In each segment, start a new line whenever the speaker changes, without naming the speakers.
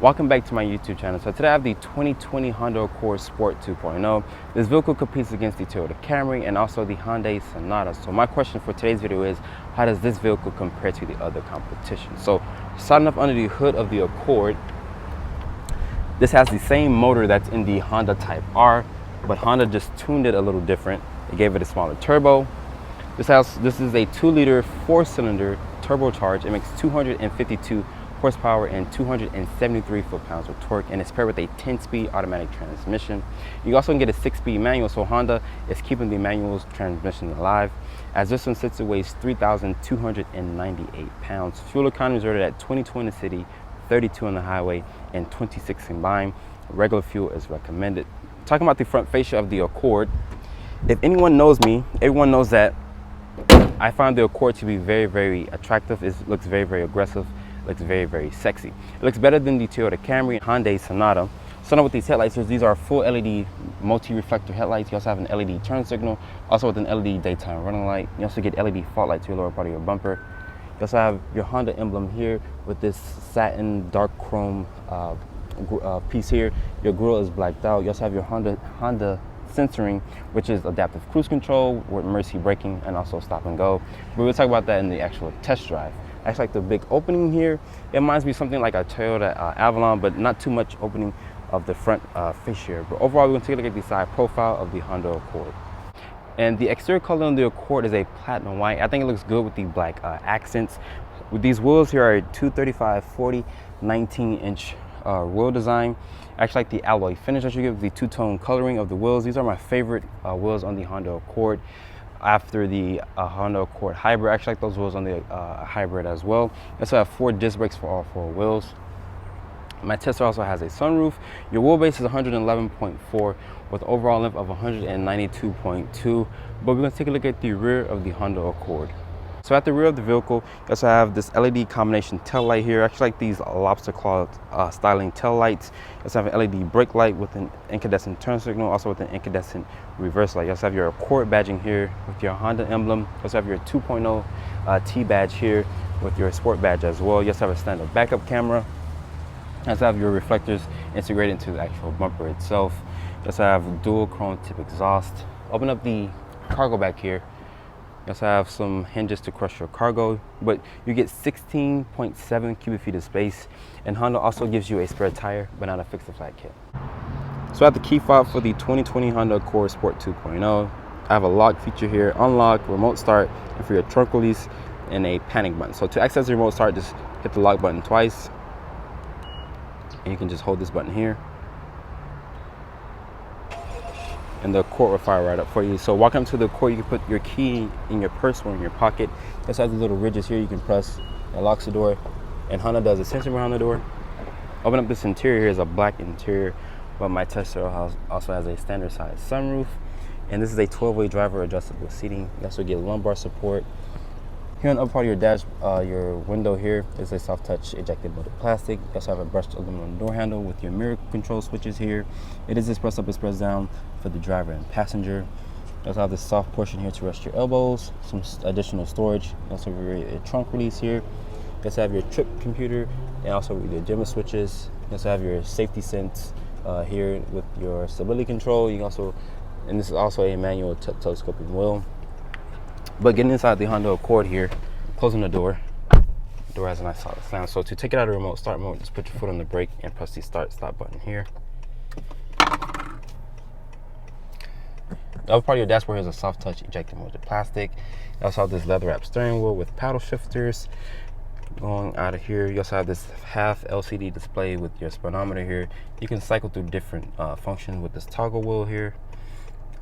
Welcome back to my YouTube channel. So today I have the 2020 Honda Accord Sport 2.0. This vehicle competes against the Toyota Camry and also the Hyundai Sonata. So my question for today's video is, how does this vehicle compare to the other competition? So starting up under the hood of the Accord, this has the same motor that's in the Honda Type R, but Honda just tuned it a little different. They gave it a smaller turbo. This is a 2-liter 4-cylinder turbocharged. It makes 252 horsepower and 273 foot-pounds of torque, and it's paired with a 10-speed automatic transmission. You also can get a 6-speed manual, so Honda is keeping the manual transmission alive, as this one sits and weighs 3,298 pounds. Fuel economy is rated at 22 in the city, 32 on the highway, and 26 combined. Regular fuel is recommended. Talking about the front fascia of the Accord, if anyone knows me, everyone knows that I find the Accord to be very, very attractive. It looks very, very aggressive. Looks very, very sexy. It looks better than the Toyota Camry and Hyundai Sonata. Starting with these headlights, these are full LED multi-reflector headlights. You also have an LED turn signal, also with an LED daytime running light. You also get LED fog light to your lower part of your bumper. You also have your Honda emblem here with this satin dark chrome piece here. Your grille is blacked out. You also have your Honda sensoring, which is adaptive cruise control with emergency braking and also stop and go. But we'll talk about that in the actual test drive. Actually, like the big opening here, it reminds me of something like a Toyota Avalon, but not too much opening of the front fascia here. But overall, we're going to take a look at the side profile of the Honda Accord. And the exterior color on the Accord is a platinum white. I think it looks good with the black accents. With these wheels here are a 235/40 19-inch wheel design. I actually like the alloy finish that you get with the two-tone coloring of the wheels. These are my favorite wheels on the Honda Accord. After the Honda Accord Hybrid, I actually like those wheels on the Hybrid as well. I also have 4 disc brakes for all 4 wheels. My Tesla also has a sunroof. Your wheelbase is 111.4 with overall length of 192.2. But we're going to take a look at the rear of the Honda Accord. So at the rear of the vehicle, you also have this LED combination tail light here. I actually like these lobster claw styling tail lights. You also have an LED brake light with an incandescent turn signal, also with an incandescent reverse light. You also have your Accord badging here with your Honda emblem. You also have your 2.0 T badge here with your Sport badge as well. You also have a standard backup camera. You also have your reflectors integrated into the actual bumper itself. You also have dual chrome tip exhaust. Open up the cargo back here. You also have some hinges to crush your cargo, but you get 16.7 cubic feet of space, and Honda also gives you a spare tire, but not a fix-a-flat kit. So at the key fob for the 2020 Honda Accord Sport 2.0, I have a lock feature here, unlock, remote start, and for your trunk release, and a panic button. So to access the remote start, just hit the lock button twice, and you can just hold this button here, and the Accord will fire right up for you. So walking up to the Accord, you can put your key in your purse or in your pocket. This has these little ridges here you can press. It locks the door, and Honda does a sensor behind the door. Open up this interior. Here is a black interior, but my Tesla also has a standard size sunroof, and this is a 12-way driver adjustable seating. You also get lumbar support. Here on the upper part of your dash, your window here is a soft touch ejected molded plastic. You also have a brushed aluminum door handle with your mirror control switches here. It is press up and press down for the driver and passenger. You also have this soft portion here to rest your elbows, some additional storage. You also have a trunk release here. You also have your trip computer and also your dimmer switches. You also have your safety sense here with your stability control. You can also, and this is also a manual telescoping wheel. But getting inside the Honda Accord here, closing the door has a nice solid slam. So to take it out of the remote start mode, just put your foot on the brake and press the stop button here. The upper part of your dashboard has a soft touch ejected molded plastic. You also have this leather wrap steering wheel with paddle shifters. Going out of here, you also have this half LCD display with your speedometer here. You can cycle through different functions with this toggle wheel here.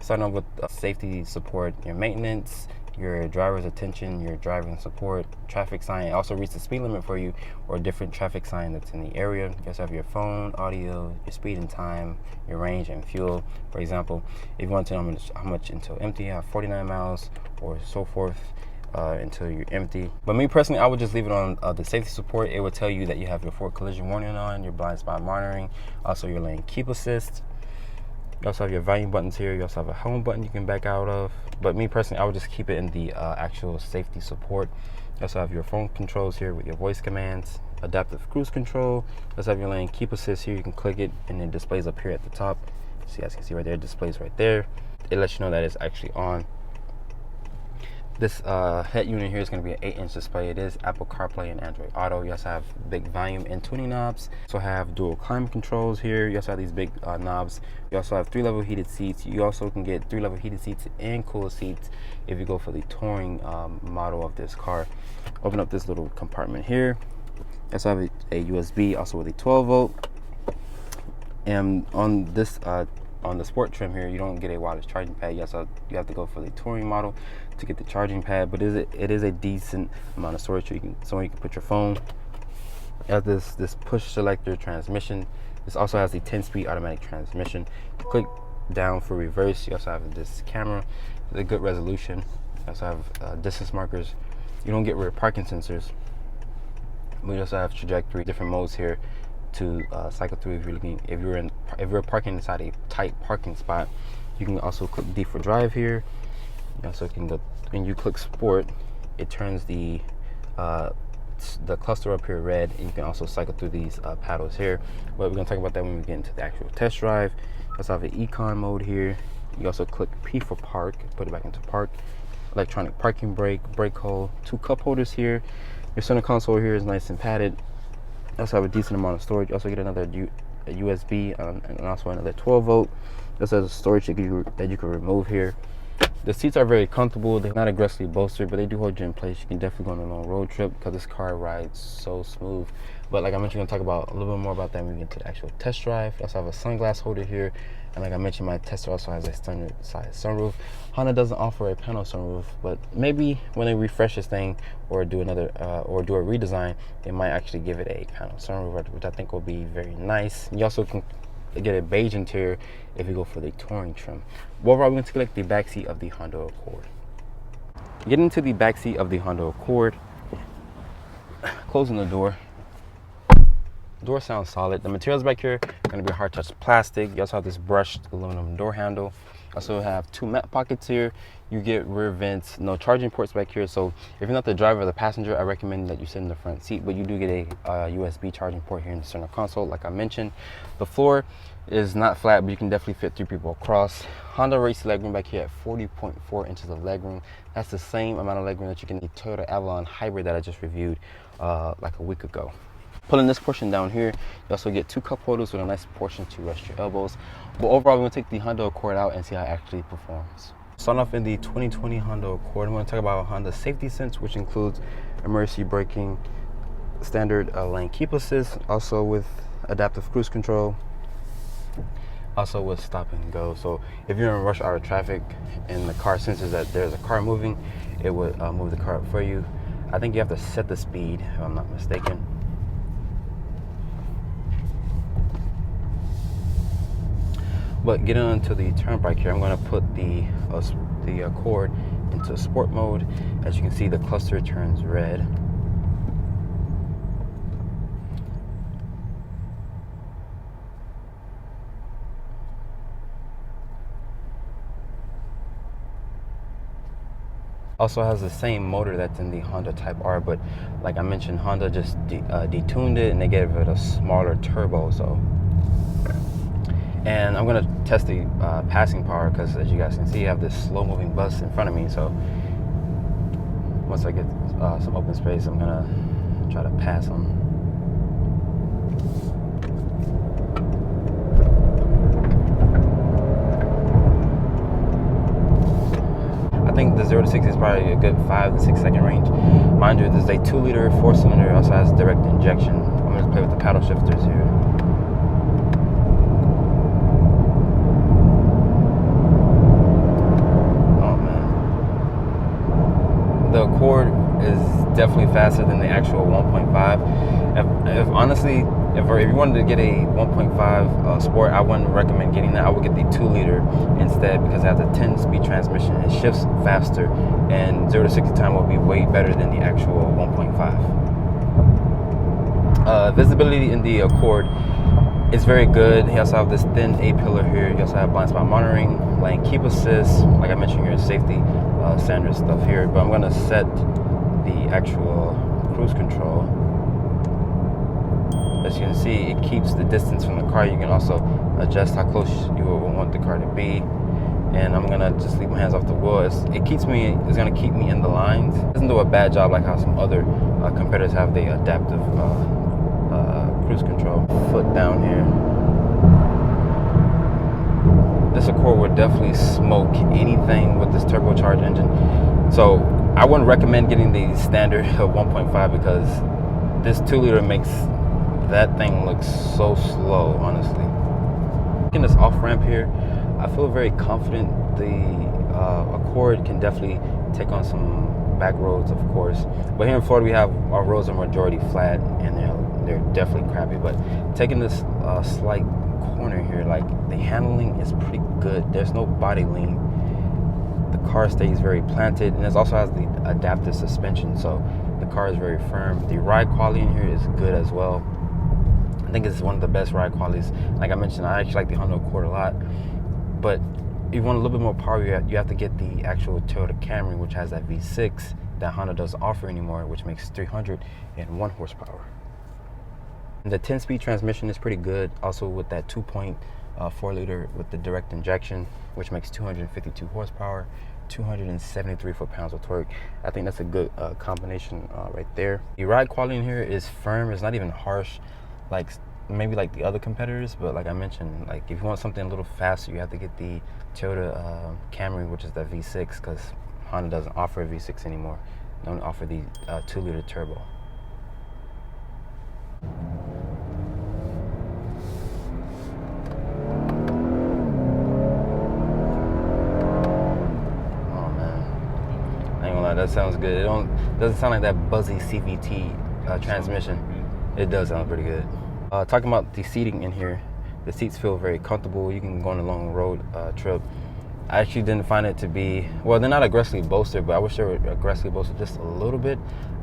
Starting off with safety support, your maintenance, your driver's attention, your driving support, traffic sign. It also reads the speed limit for you or a different traffic sign that's in the area. You also have your phone, audio, your speed and time, your range and fuel. For example, if you want to know how much until empty, you have 49 miles or so forth until you're empty. But me personally, I would just leave it on the safety support. It will tell you that you have your forward collision warning on, your blind spot monitoring, also your lane keep assist. You also have your volume buttons here. You also have a home button you can back out of. But me personally, I would just keep it in the actual safety support. You also have your phone controls here with your voice commands. adaptive cruise control. Let's have your lane keep assist here. You can click it and it displays up here at the top. See, as you can see right there, it displays right there. It lets you know that it's actually on. This head unit here is going to be an 8-inch display. It is Apple CarPlay and Android Auto. You also have big volume and tuning knobs. You also have dual climate controls here. You also have these big knobs. You also have 3-level heated seats. You also can get 3-level heated seats and cooled seats if you go for the touring model of this car. Open up this little compartment here. You also have a USB, also with a 12-volt. And on this on the sport trim here, you don't get a wireless charging pad. You have to go for the touring model to get the charging pad, but it is a decent amount of storage. Somewhere you can put your phone. It has this push selector transmission. This also has the 10-speed automatic transmission. You click down for reverse. You also have this camera with a good resolution. You also have distance markers. You don't get rear parking sensors. We also have trajectory, different modes here to cycle through. If you're parking inside a tight parking spot, you can also click D for drive here. You also can go, when you click sport, it turns the cluster up here red, and you can also cycle through these paddles here. But we're gonna talk about that when we get into the actual test drive. You also have an econ mode here. You also click P for park, put it back into park. Electronic parking brake, brake hold, 2 cup holders here. Your center console here is nice and padded. You also have a decent amount of storage. You also get another USB and also another 12-volt. This has a storage that you can remove here. The seats are very comfortable. They're not aggressively bolstered, but they do hold you in place. You can definitely go on a long road trip because this car rides so smooth. But like I mentioned, we're gonna talk about a little bit more about that when we get to the actual test drive. I also have a sunglass holder here, and like I mentioned, my Tesla also has a standard size sunroof. Honda doesn't offer a panel sunroof, but maybe when they refresh this thing or do another or do a redesign, they might actually give it a panel sunroof, which I think will be very nice. You also can get a beige interior if you go for the touring trim. Overall, we're going to select the back seat of the Honda Accord. Getting into the back seat of the Honda Accord, closing the door. Door sounds solid. The materials back here are going to be hard touch plastic. You also have this brushed aluminum door handle. You also have 2 mat pockets here. You get rear vents, no charging ports back here. So if you're not the driver or the passenger, I recommend that you sit in the front seat, but you do get a USB charging port here in the center console, like I mentioned. The floor is not flat, but you can definitely fit 3 people across. Honda raised legroom back here at 40.4 inches of legroom. That's the same amount of legroom that you can get the Toyota Avalon Hybrid that I just reviewed like a week ago. Pulling this portion down here, you also get 2 cup holders with a nice portion to rest your elbows. But overall, we're going to take the Honda Accord out and see how it actually performs. Starting off in the 2020 Honda Accord, I'm going to talk about Honda Safety Sense, which includes emergency braking, standard lane keep assist, also with adaptive cruise control, also with stop and go. So if you're in rush hour traffic and the car senses that there's a car moving, it would move the car up for you. I think you have to set the speed, if I'm not mistaken. But getting onto the turnpike here, I'm going to put the Accord into sport mode. As you can see, the cluster turns red. Also has the same motor that's in the Honda Type R, but like I mentioned, Honda just detuned it and they gave it a smaller turbo. So. And I'm gonna test the passing power because, as you guys can see, I have this slow-moving bus in front of me. So once I get some open space, I'm gonna try to pass them. I think the 0 to 60 is probably a good 5 to 6 second range. Mind you, this is a 2-liter 4-cylinder. It also has direct injection. I'm gonna play with the paddle shifters here. The Accord is definitely faster than the actual 1.5. If honestly, if you wanted to get a 1.5 Sport, I wouldn't recommend getting that. I would get the 2-liter instead because it has a 10-speed transmission. It shifts faster, and 0 to 60 time will be way better than the actual 1.5. Visibility in the Accord is very good. You also have this thin A-pillar here. You also have blind spot monitoring, lane keep assist. Like I mentioned, your safety standard stuff here. But I'm going to set the actual cruise control. as you can see, it keeps the distance from the car. You can also adjust how close you want the car to be. And I'm gonna just leave my hands off the wheel. It's gonna keep me in the lines. It doesn't do a bad job like how some other competitors have the adaptive cruise control. Foot down here. This Accord would definitely smoke anything with this turbocharged engine. So I wouldn't recommend getting the standard of 1.5 because this 2-liter makes that thing look so slow, honestly. In this off ramp here, I feel very confident the Accord can definitely take on some back roads, of course. But here in Florida, we have our roads are majority flat, and they're definitely crappy. But taking this slight corner here, like the handling is pretty good. There's no body lean. The car stays very planted, and it also has the adaptive suspension, so the car is very firm. The ride quality in here is good as well. I think it's one of the best ride qualities. Like I mentioned, I actually like the Honda Accord a lot, but if you want a little bit more power, you have to get the actual Toyota Camry, which has that V6 that Honda doesn't offer anymore, which makes 301 horsepower. And the 10-speed transmission is pretty good, also with that 2.4-liter with the direct injection, which makes 252 horsepower, 273 foot-pounds of torque. I think that's a good combination right there. The ride quality in here is firm. It's not even harsh, like maybe like the other competitors, but like I mentioned, like if you want something a little faster, you have to get the Toyota Camry, which is the V6, because Honda doesn't offer a V6 anymore. They only offer the 2-liter turbo. That sounds good. It doesn't sound like that buzzy CVT transmission. It does sound pretty good. Talking about the seating in here, the seats feel very comfortable. You can go on a long road trip. I actually didn't find it to be, well, they're not aggressively bolstered, but I wish they were aggressively bolstered just a little bit.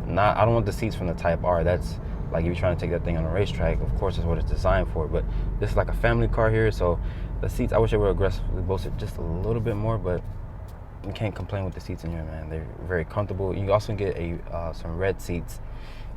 I don't want the seats from the Type R. That's like if you're trying to take that thing on a racetrack, of course, that's what it's designed for. But this is like a family car here, so the seats, I wish they were aggressively bolstered just a little bit more, but you can't complain with the seats in here, man. They're very comfortable. You also get some red seats,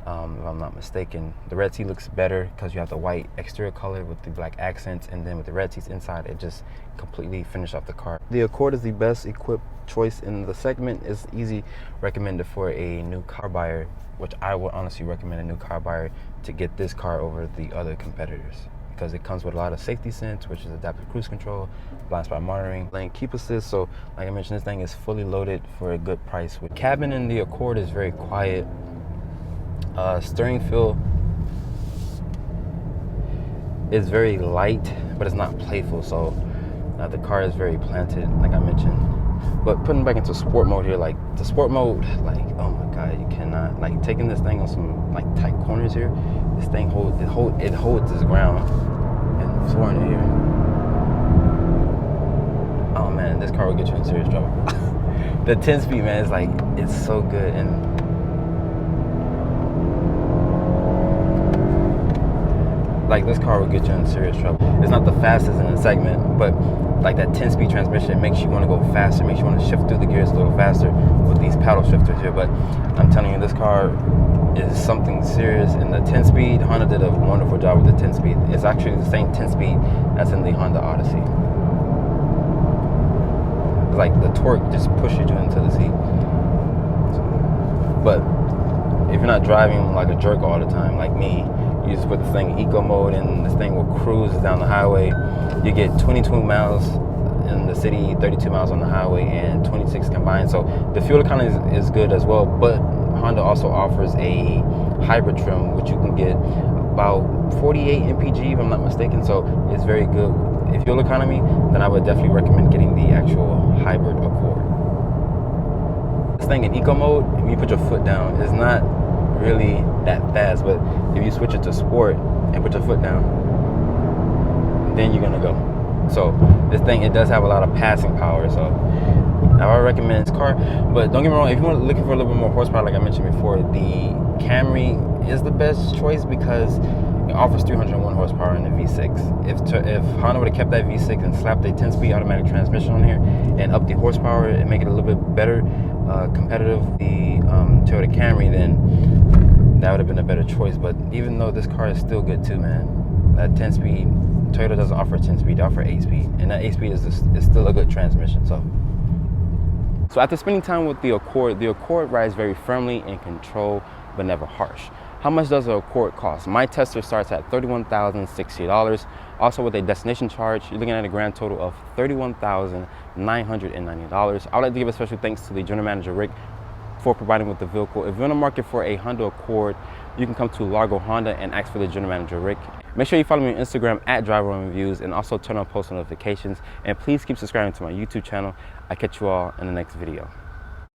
if I'm not mistaken. The red seat looks better because you have the white exterior color with the black accents, and then with the red seats inside, it just completely finished off the car. The Accord is the best equipped choice in the segment. It's easy recommended for a new car buyer, which I would honestly recommend a new car buyer to get this car over the other competitors, because it comes with a lot of safety sense, which is adaptive cruise control, blind spot monitoring, lane keep assist. So like I mentioned, this thing is fully loaded for a good price. The cabin in the Accord is very quiet. Steering feel is very light, but it's not playful. So the car is very planted, like I mentioned. But putting back into sport mode here, like the sport mode, like, oh my God, you cannot, like taking this thing on some like tight corners here, this thing holds its ground. And soaring in here, oh man, this car will get you in serious trouble. The 10-speed, man, is like, it's so good. And like this car will get you in serious trouble. It's not the fastest in the segment, but like that 10-speed transmission makes you want to go faster, makes you want to shift through the gears a little faster with these paddle shifters here. But I'm telling you, this car is something serious. And the 10-speed, Honda did a wonderful job with the 10-speed. It's actually the same 10-speed that's in the Honda Odyssey. Like the torque just pushes you into the seat. But if you're not driving like a jerk all the time, like me, you just put this thing in eco mode and this thing will cruise down the highway. You get 22 miles in the city, 32 miles on the highway, and 26 combined. So the fuel economy is good as well. But Honda also offers a hybrid trim, which you can get about 48 mpg, if I'm not mistaken. So it's very good. If fuel economy, then I would definitely recommend getting the actual hybrid Accord. This thing in eco mode, if you put your foot down, it's not really that fast, but if you switch it to sport and put your foot down, then you're gonna go. So this thing, it does have a lot of passing power, so I would recommend this car. But don't get me wrong, if you're looking for a little bit more horsepower, like I mentioned before, the Camry is the best choice because it offers 301 horsepower in the V6. If Honda would have kept that V6 and slapped a 10-speed automatic transmission on here and up the horsepower and make it a little bit better competitive, the Toyota Camry, then that would have been a better choice. But even though this car is still good too, man, that 10-speed, Toyota doesn't offer 10-speed, they offer 8-speed, and that 8-speed is still a good transmission. So after spending time with the Accord rides very firmly in control, but never harsh. How much does the Accord cost? My tester starts at $31,060. Also with a destination charge, you're looking at a grand total of $31,990. I would like to give a special thanks to the general manager, Rick, for providing with the vehicle. If you're in the market for a Honda Accord, you can come to Largo Honda and ask for the general manager, Rick. Make sure you follow me on Instagram at Driver On Reviews, and also turn on post notifications. And please keep subscribing to my YouTube channel. I'll catch you all in the next video.